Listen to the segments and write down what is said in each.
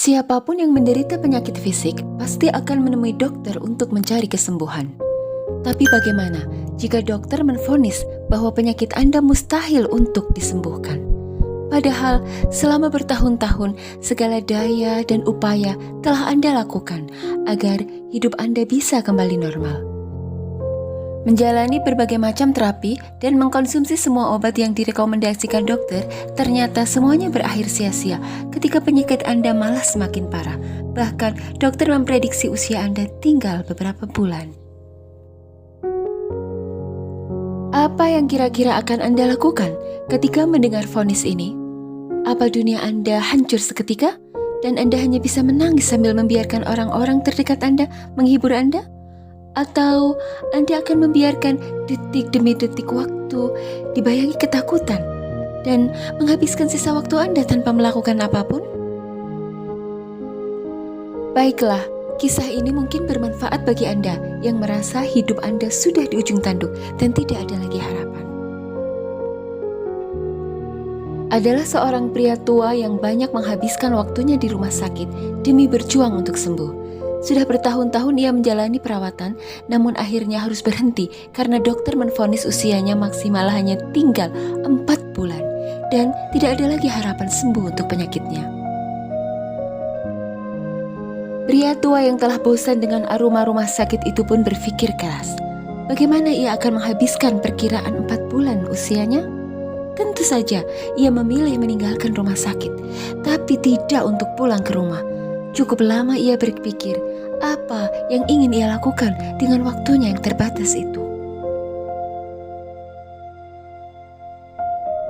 Siapapun yang menderita penyakit fisik pasti akan menemui dokter untuk mencari kesembuhan. Tapi bagaimana jika dokter menvonis bahwa penyakit Anda mustahil untuk disembuhkan? Padahal selama bertahun-tahun segala daya dan upaya telah Anda lakukan agar hidup Anda bisa kembali normal. Menjalani berbagai macam terapi dan mengkonsumsi semua obat yang direkomendasikan dokter, ternyata semuanya berakhir sia-sia ketika penyakit Anda malah semakin parah. Bahkan dokter memprediksi usia Anda tinggal beberapa bulan. Apa yang kira-kira akan Anda lakukan ketika mendengar vonis ini? Apa dunia Anda hancur seketika dan Anda hanya bisa menangis sambil membiarkan orang-orang terdekat Anda menghibur Anda? Atau Anda akan membiarkan detik demi detik waktu dibayangi ketakutan dan menghabiskan sisa waktu Anda tanpa melakukan apapun? Baiklah, kisah ini mungkin bermanfaat bagi Anda yang merasa hidup Anda sudah di ujung tanduk dan tidak ada lagi harapan. Adalah seorang pria tua yang banyak menghabiskan waktunya di rumah sakit demi berjuang untuk sembuh. Sudah bertahun-tahun ia menjalani perawatan, namun akhirnya harus berhenti karena dokter menvonis usianya maksimal hanya tinggal 4 bulan dan tidak ada lagi harapan sembuh untuk penyakitnya. Pria tua yang telah bosan dengan aroma rumah sakit itu pun berpikir keras. Bagaimana ia akan menghabiskan perkiraan 4 bulan usianya? Tentu saja ia memilih meninggalkan rumah sakit, tapi tidak untuk pulang ke rumah. Cukup lama ia berpikir apa yang ingin ia lakukan dengan waktunya yang terbatas itu.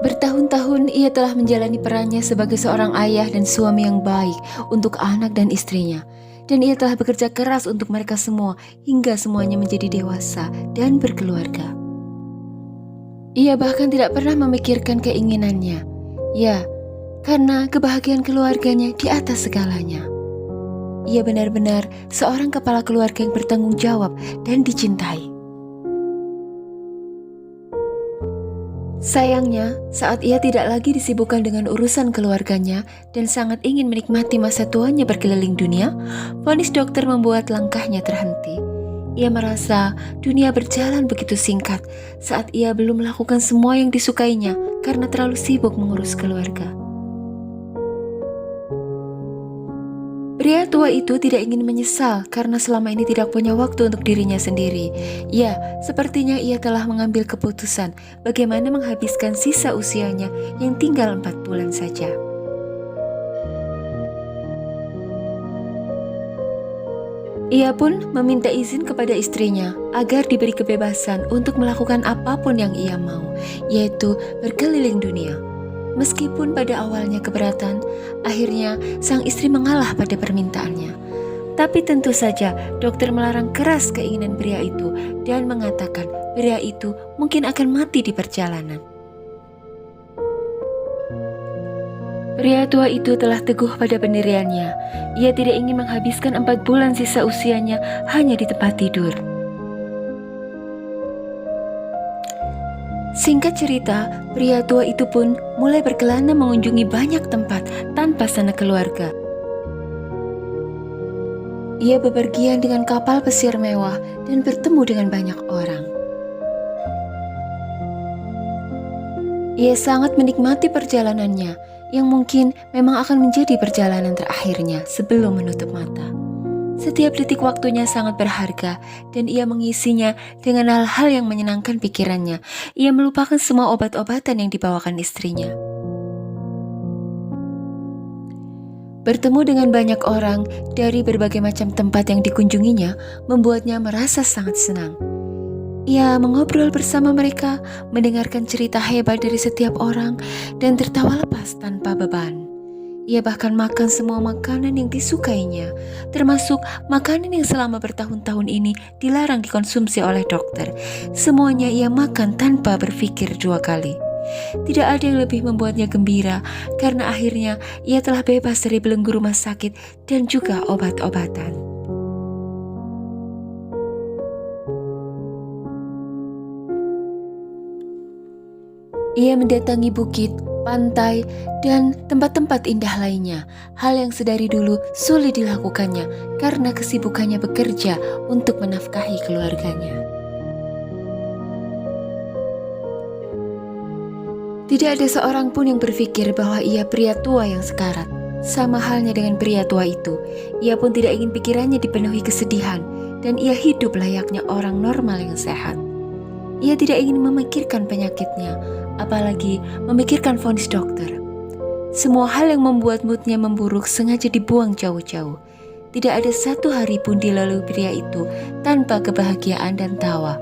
Bertahun-tahun ia telah menjalani perannya sebagai seorang ayah dan suami yang baik untuk anak dan istrinya. Dan ia telah bekerja keras untuk mereka semua hingga semuanya menjadi dewasa dan berkeluarga. Ia bahkan tidak pernah memikirkan keinginannya. Ya, karena kebahagiaan keluarganya di atas segalanya. Ia benar-benar seorang kepala keluarga yang bertanggung jawab dan dicintai. Sayangnya, saat ia tidak lagi disibukkan dengan urusan keluarganya dan sangat ingin menikmati masa tuanya berkeliling dunia, vonis dokter membuat langkahnya terhenti. Ia merasa dunia berjalan begitu singkat saat ia belum melakukan semua yang disukainya karena terlalu sibuk mengurus keluarga. Pria tua itu tidak ingin menyesal karena selama ini tidak punya waktu untuk dirinya sendiri. Ya, sepertinya ia telah mengambil keputusan bagaimana menghabiskan sisa usianya yang tinggal 4 bulan saja. Ia pun meminta izin kepada istrinya agar diberi kebebasan untuk melakukan apapun yang ia mau, yaitu berkeliling dunia. Meskipun pada awalnya keberatan, akhirnya sang istri mengalah pada permintaannya. Tapi tentu saja dokter melarang keras keinginan pria itu dan mengatakan pria itu mungkin akan mati di perjalanan. Pria tua itu telah teguh pada pendiriannya. Ia tidak ingin menghabiskan 4 bulan sisa usianya hanya di tempat tidur. Singkat cerita, pria tua itu pun mulai berkelana mengunjungi banyak tempat tanpa sanak keluarga. Ia bepergian dengan kapal pesiar mewah dan bertemu dengan banyak orang. Ia sangat menikmati perjalanannya, yang mungkin memang akan menjadi perjalanan terakhirnya sebelum menutup mata. Setiap detik waktunya sangat berharga dan ia mengisinya dengan hal-hal yang menyenangkan pikirannya. Ia melupakan semua obat-obatan yang dibawakan istrinya. Bertemu dengan banyak orang dari berbagai macam tempat yang dikunjunginya membuatnya merasa sangat senang. Ia mengobrol bersama mereka, mendengarkan cerita hebat dari setiap orang, dan tertawa lepas tanpa beban. Ia bahkan makan semua makanan yang disukainya, termasuk makanan yang selama bertahun-tahun ini dilarang dikonsumsi oleh dokter. Semuanya ia makan tanpa berpikir 2 kali. Tidak ada yang lebih membuatnya gembira, karena akhirnya ia telah bebas dari belenggu rumah sakit dan juga obat-obatan. Ia mendatangi bukit pantai, dan tempat-tempat indah lainnya. Hal yang sedari dulu sulit dilakukannya karena kesibukannya bekerja untuk menafkahi keluarganya. Tidak ada seorang pun yang berpikir bahwa ia pria tua yang sekarat. Sama halnya dengan pria tua itu, ia pun tidak ingin pikirannya dipenuhi kesedihan dan ia hidup layaknya orang normal yang sehat. Ia tidak ingin memikirkan penyakitnya, apalagi memikirkan vonis dokter. Semua hal yang membuat moodnya memburuk sengaja dibuang jauh-jauh. Tidak ada satu hari pun dilalui pria itu tanpa kebahagiaan dan tawa.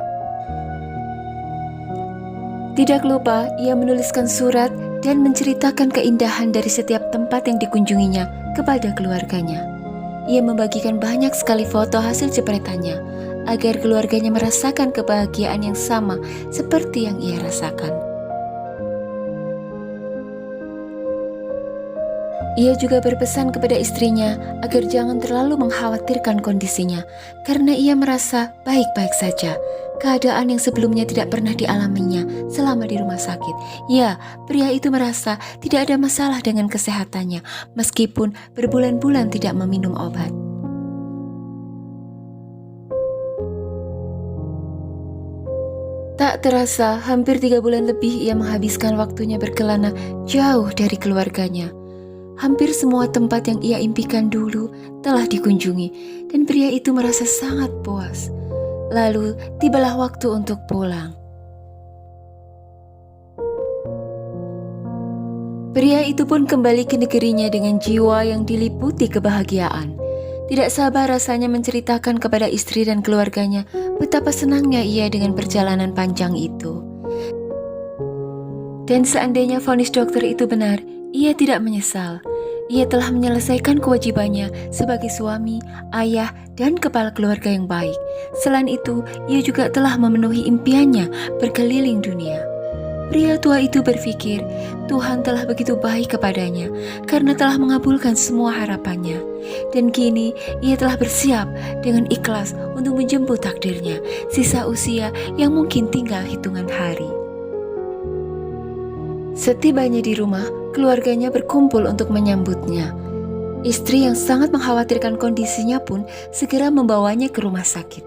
Tidak lupa, ia menuliskan surat dan menceritakan keindahan dari setiap tempat yang dikunjunginya kepada keluarganya. Ia membagikan banyak sekali foto hasil jepretannya, agar keluarganya merasakan kebahagiaan yang sama seperti yang ia rasakan. Ia juga berpesan kepada istrinya agar jangan terlalu mengkhawatirkan kondisinya, karena ia merasa baik-baik saja. Keadaan yang sebelumnya tidak pernah dialaminya selama di rumah sakit. Ya, pria itu merasa tidak ada masalah dengan kesehatannya, meskipun berbulan-bulan tidak meminum obat. Tak terasa, hampir 3 bulan lebih ia menghabiskan waktunya berkelana jauh dari keluarganya. Hampir semua tempat yang ia impikan dulu telah dikunjungi, dan pria itu merasa sangat puas. Lalu tibalah waktu untuk pulang. Pria itu pun kembali ke negerinya dengan jiwa yang diliputi kebahagiaan. Tidak sabar rasanya menceritakan kepada istri dan keluarganya betapa senangnya ia dengan perjalanan panjang itu. Dan seandainya vonis dokter itu benar, ia tidak menyesal. Ia telah menyelesaikan kewajibannya sebagai suami, ayah, dan kepala keluarga yang baik. Selain itu, ia juga telah memenuhi impiannya berkeliling dunia. Pria tua itu berpikir Tuhan telah begitu baik kepadanya karena telah mengabulkan semua harapannya. Dan kini ia telah bersiap dengan ikhlas untuk menjemput takdirnya, sisa usia yang mungkin tinggal hitungan hari. Setibanya di rumah, keluarganya berkumpul untuk menyambutnya. Istri yang sangat mengkhawatirkan kondisinya pun segera membawanya ke rumah sakit.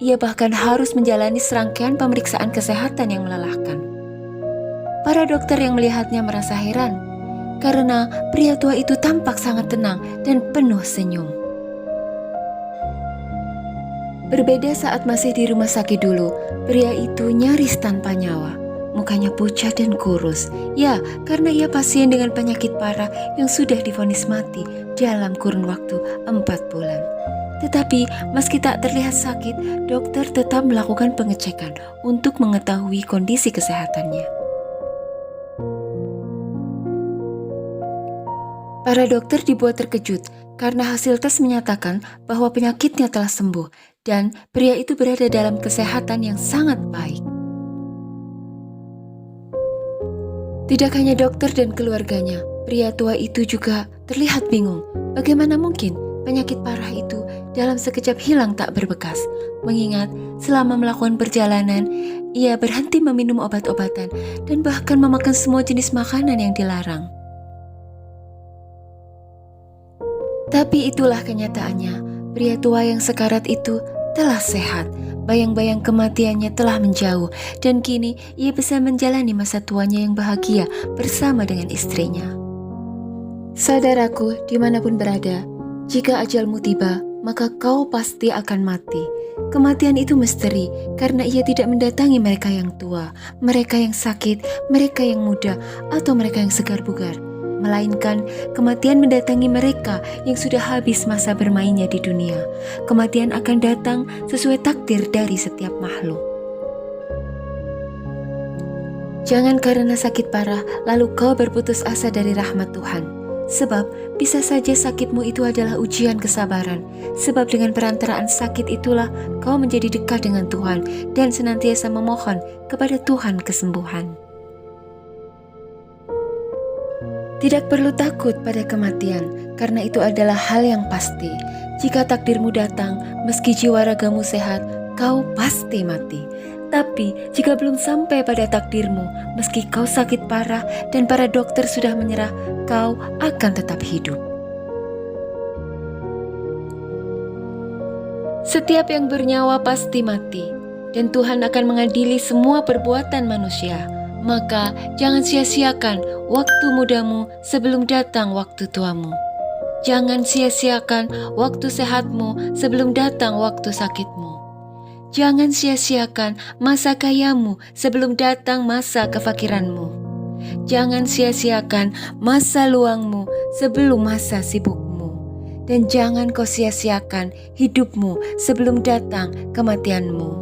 Ia bahkan harus menjalani serangkaian pemeriksaan kesehatan yang melelahkan. Para dokter yang melihatnya merasa heran, karena pria tua itu tampak sangat tenang dan penuh senyum. Berbeda saat masih di rumah sakit dulu, pria itu nyaris tanpa nyawa. Mukanya pucat dan kurus. Ya, karena ia pasien dengan penyakit parah yang sudah divonis mati dalam kurun waktu 4 bulan. Tetapi meski tak terlihat sakit, dokter tetap melakukan pengecekan untuk mengetahui kondisi kesehatannya. Para dokter dibuat terkejut karena hasil tes menyatakan bahwa penyakitnya telah sembuh dan pria itu berada dalam kesehatan yang sangat baik. Tidak hanya dokter dan keluarganya, pria tua itu juga terlihat bingung. Bagaimana mungkin penyakit parah itu dalam sekejap hilang tak berbekas? Mengingat selama melakukan perjalanan, ia berhenti meminum obat-obatan dan bahkan memakan semua jenis makanan yang dilarang. Tapi itulah kenyataannya, pria tua yang sekarat itu telah sehat. Bayang-bayang kematiannya telah menjauh dan kini ia bisa menjalani masa tuanya yang bahagia bersama dengan istrinya. Saudaraku, dimanapun berada, jika ajalmu tiba, maka kau pasti akan mati. Kematian itu misteri karena ia tidak mendatangi mereka yang tua, mereka yang sakit, mereka yang muda, atau mereka yang segar bugar. Melainkan kematian mendatangi mereka yang sudah habis masa bermainnya di dunia. Kematian akan datang sesuai takdir dari setiap makhluk. Jangan karena sakit parah lalu kau berputus asa dari rahmat Tuhan. Sebab bisa saja sakitmu itu adalah ujian kesabaran. Sebab dengan perantaraan sakit itulah kau menjadi dekat dengan Tuhan dan senantiasa memohon kepada Tuhan kesembuhan. Tidak perlu takut pada kematian, karena itu adalah hal yang pasti. Jika takdirmu datang, meski jiwa ragamu sehat, kau pasti mati. Tapi jika belum sampai pada takdirmu, meski kau sakit parah dan para dokter sudah menyerah, kau akan tetap hidup. Setiap yang bernyawa pasti mati, dan Tuhan akan mengadili semua perbuatan manusia. Maka jangan sia-siakan waktu mudamu sebelum datang waktu tuamu. Jangan sia-siakan waktu sehatmu sebelum datang waktu sakitmu. Jangan sia-siakan masa kayamu sebelum datang masa kefakiranmu. Jangan sia-siakan masa luangmu sebelum masa sibukmu. Dan jangan kau sia-siakan hidupmu sebelum datang kematianmu.